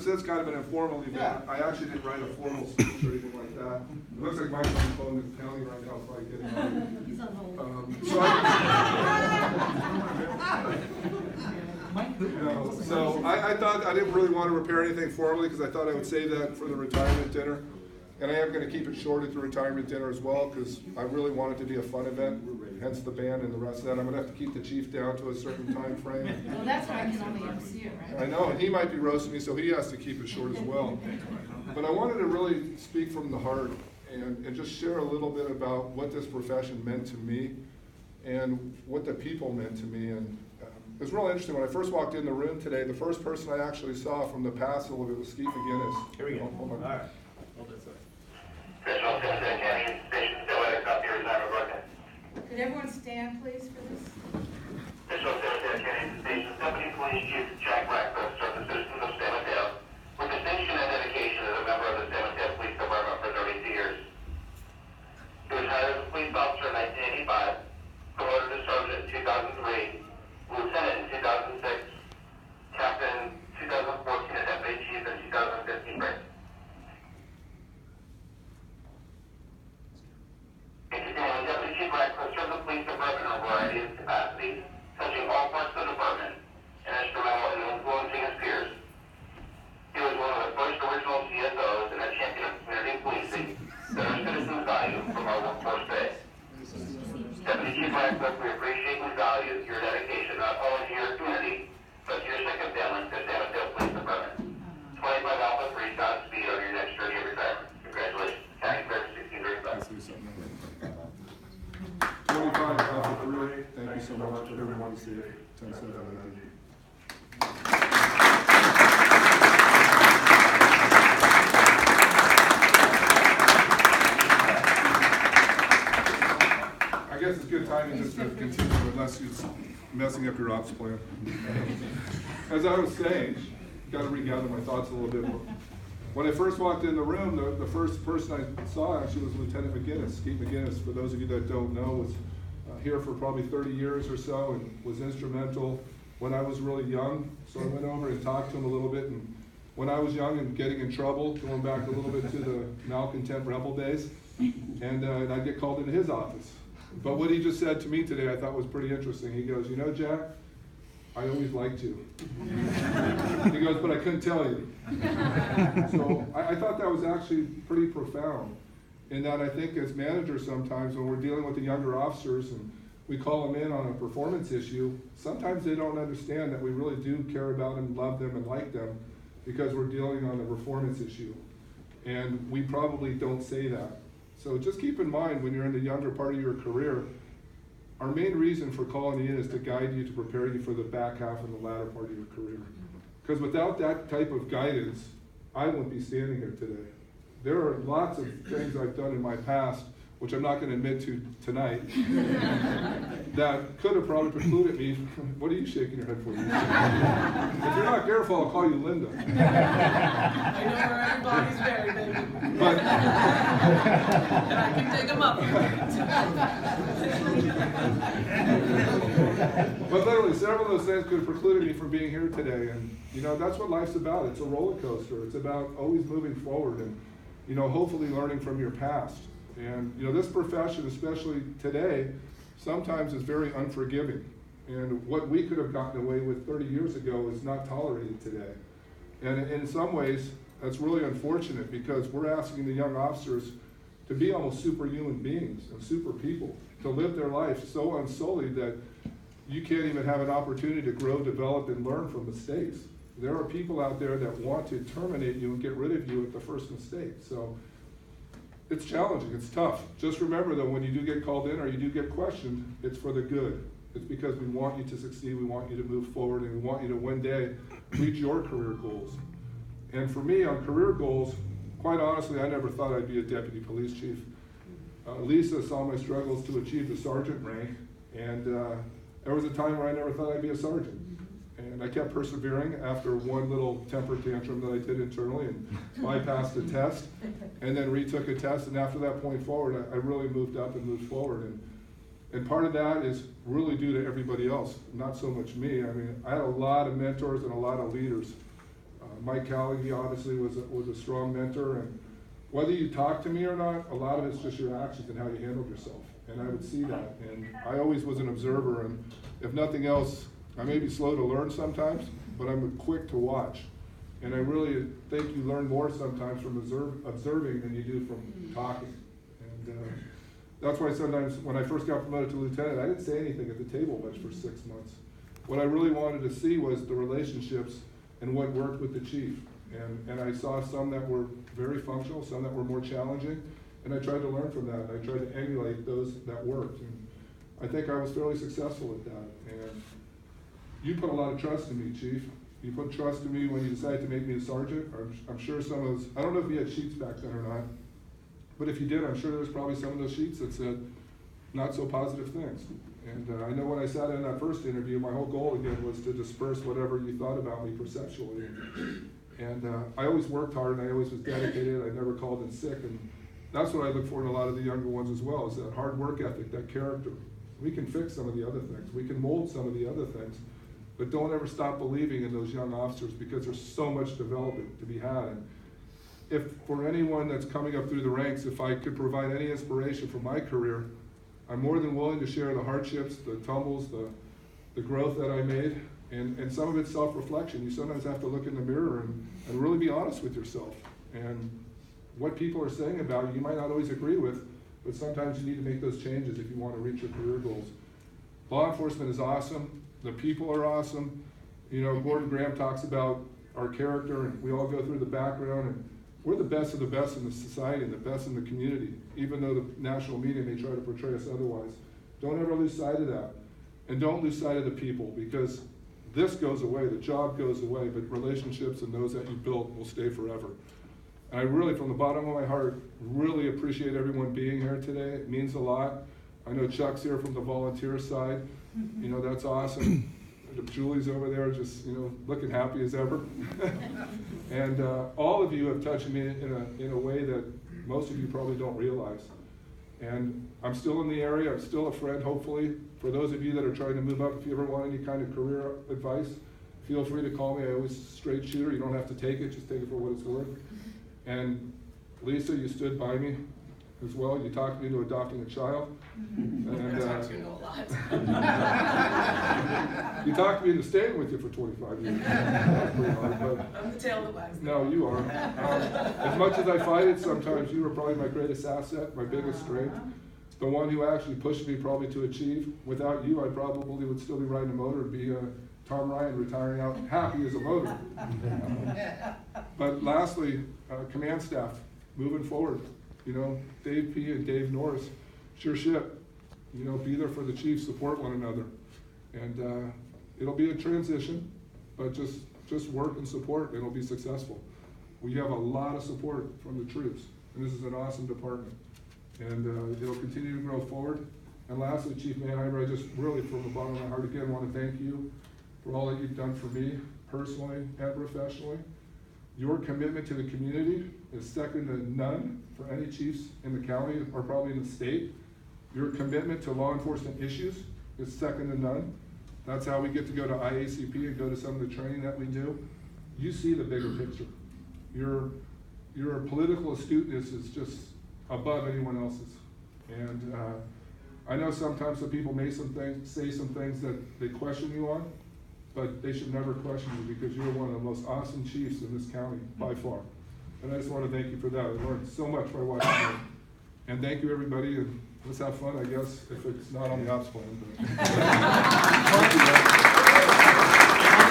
this is kind of an informal event, Yeah. I actually didn't write a formal speech or anything like that. It looks like Mike's on the phone with the county right now, probably getting on. He's on hold. So I thought I didn't really want to prepare anything formally because I thought I would save that for the retirement dinner. And I am going to keep it short at the retirement dinner as well because I really want it to be a fun event, hence the band and the rest of that. I'm going to have to keep the chief down to a certain time frame. Well, that's why I can only MC it, right? I know, and he might be roasting me, so he has to keep it short as well. But I wanted to really speak from the heart and just share a little bit about what this profession meant to me and what the people meant to me. And it was really interesting. When I first walked in the room today, the first person I actually saw from the past a little bit was Skeet McGinnis. Here we go. Hold on. All right. Hold this up. Official San Mateo Station Still up here, time of broadcast. Could everyone stand, please, for this? Official San Mateo Station Deputy Police Chief Jack Ratcliffe served the citizens of San Mateo with distinction and dedication as a member of the San Mateo Police Department for 32 years. He was hired as a police officer in 1985, promoted to sergeant in 2003, lieutenant in 2006, captain in 2014, and deputy chief in 2015 break. Continuing, Deputy Chief Ratcliffe served the police department in a variety of capacities, touching all parts of the department, and instrumental in influencing his peers. He was one of the first original CSOs and a champion of community policing that our citizens value from our workforce today. Deputy Chief Ratcliffe, we appreciate and value your dedication not only to your community, but to your second family, the San Mateo Police Department. 25 Alpha 3 Godspeed on your next journey of retirement. Congratulations. County Fair 1635. 25 Alpha 3, thank you so much. Everyone see it. 10-7. I guess it's good timing just to continue unless it's messing up your ops plan. As I was saying, got to regather my thoughts a little bit more. When I first walked in the room, the first person I saw actually was Lieutenant McGinnis. Skeet McGinnis, for those of you that don't know, was here for probably 30 years or so and was instrumental when I was really young. So I went over and talked to him a little bit. And when I was young and getting in trouble, going back a little bit to the malcontent rebel days, and I'd get called into his office. But what he just said to me today I thought was pretty interesting. He goes, you know, Jack, I always liked you. He goes, but I couldn't tell you. So I thought that was actually pretty profound. In that I think as managers sometimes when we're dealing with the younger officers and we call them in on a performance issue, sometimes they don't understand that we really do care about them, love them, and like them because we're dealing on a performance issue. And we probably don't say that. So just keep in mind when you're in the younger part of your career, our main reason for calling you in is to guide you, to prepare you for the back half and the latter part of your career. Because without that type of guidance, I wouldn't be standing here today. There are lots of things I've done in my past, which I'm not going to admit to tonight, that could have probably precluded me. What are you shaking your head for? If you're not careful, I'll call you Linda. I know where everybody's buried, baby. But, And I can dig them up. but literally, several of those things could have precluded me from being here today. And, you know, that's what life's about. It's a roller coaster. It's about always moving forward and, you know, hopefully learning from your past. And, you know, this profession, especially today, sometimes is very unforgiving. And what we could have gotten away with 30 years ago is not tolerated today. And in some ways, that's really unfortunate because we're asking the young officers to be almost superhuman beings and super people, to live their life so unsullied that you can't even have an opportunity to grow, develop, and learn from mistakes. There are people out there that want to terminate you and get rid of you at the first mistake. So it's challenging, it's tough. Just remember though, when you do get called in or you do get questioned, it's for the good. It's because we want you to succeed, we want you to move forward, and we want you to one day reach your career goals. And for me, on career goals, quite honestly, I never thought I'd be a deputy police chief. Lisa saw my struggles to achieve the sergeant rank, and there was a time where I never thought I'd be a sergeant. And I kept persevering after one little temper tantrum that I did internally and bypassed the test, and then retook a test, and after that point forward, I really moved up and moved forward. And part of that is really due to everybody else, not so much me. I mean, I had a lot of mentors and a lot of leaders Mike Callaghy obviously was a strong mentor, and whether you talk to me or not, a lot of it's just your actions and how you handled yourself. And I would see that, and I always was an observer, and if nothing else, I may be slow to learn sometimes, but I'm quick to watch. And I really think you learn more sometimes from observing than you do from talking. And that's why sometimes when I first got promoted to lieutenant, I didn't say anything at the table much for 6 months. What I really wanted to see was the relationships and what worked with the chief. And I saw some that were very functional, some that were more challenging, and I tried to learn from that. I tried to emulate those that worked. And I think I was fairly successful at that. And you put a lot of trust in me, Chief. You put trust in me when you decided to make me a sergeant. I'm sure some of those, I don't know if you had sheets back then or not, but if you did, I'm sure there's probably some of those sheets that said not so positive things. And I know when I sat in that first interview, my whole goal again was to disperse whatever you thought about me perceptually. And I always worked hard, and I always was dedicated. I never called in sick, and that's what I look for in a lot of the younger ones as well, is that hard work ethic, that character. We can fix some of the other things. We can mold some of the other things, but don't ever stop believing in those young officers, because there's so much development to be had. And if for anyone that's coming up through the ranks, if I could provide any inspiration from my career, I'm more than willing to share the hardships, the tumbles, the growth that I made, and some of it's self-reflection. You sometimes have to look in the mirror and really be honest with yourself. And what people are saying about you, you might not always agree with, but sometimes you need to make those changes if you want to reach your career goals. Law enforcement is awesome. The people are awesome. You know, Gordon Graham talks about our character, and we all go through the background, and we're the best of the best in the society and the best in the community, even though the national media may try to portray us otherwise. Don't ever lose sight of that. And don't lose sight of the people, because this goes away, the job goes away, but relationships and those that you built will stay forever. And I really, from the bottom of my heart, really appreciate everyone being here today. It means a lot. I know Chuck's here from the volunteer side. You know, that's awesome. Julie's over there just, you know, looking happy as ever. And all of you have touched me in a way that most of you probably don't realize. And I'm still in the area. I'm still a friend, hopefully. For those of you that are trying to move up, if you ever want any kind of career advice, feel free to call me. I always straight shooter. You don't have to take it. Just take it for what it's worth. And Lisa, you stood by me as well. You talked me into adopting a child. And, you talked me into staying with you for 25 years. That was pretty hard, but I'm the tail that wags. no, you are. As much as I fight it, sometimes you were probably my greatest asset, my biggest strength. The one who actually pushed me probably to achieve. Without you, I probably would still be riding a motor and be Tom Ryan retiring out happy as a motor. But lastly, command staff, moving forward. You know, Dave P. and Dave Norris, sure ship. You know, be there for the chiefs, support one another. And it'll be a transition, but just work and support, and it'll be successful. We have a lot of support from the troops, and this is an awesome department. And it'll continue to grow forward. And lastly, Chief Manheimer, I just really, from the bottom of my heart again, want to thank you for all that you've done for me, personally and professionally. Your commitment to the community is second to none for any chiefs in the county or probably in the state. Your commitment to law enforcement issues is second to none. That's how we get to go to IACP and go to some of the training that we do. You see the bigger picture. Your political astuteness is just above anyone else's. And I know sometimes the people may say some things that they question you on, but they should never question you, because you're one of the most awesome chiefs in this county, by far. And I just want to thank you for that. I learned so much by watching you. And thank you, everybody, and let's have fun, I guess, if it's not on the ops plan. But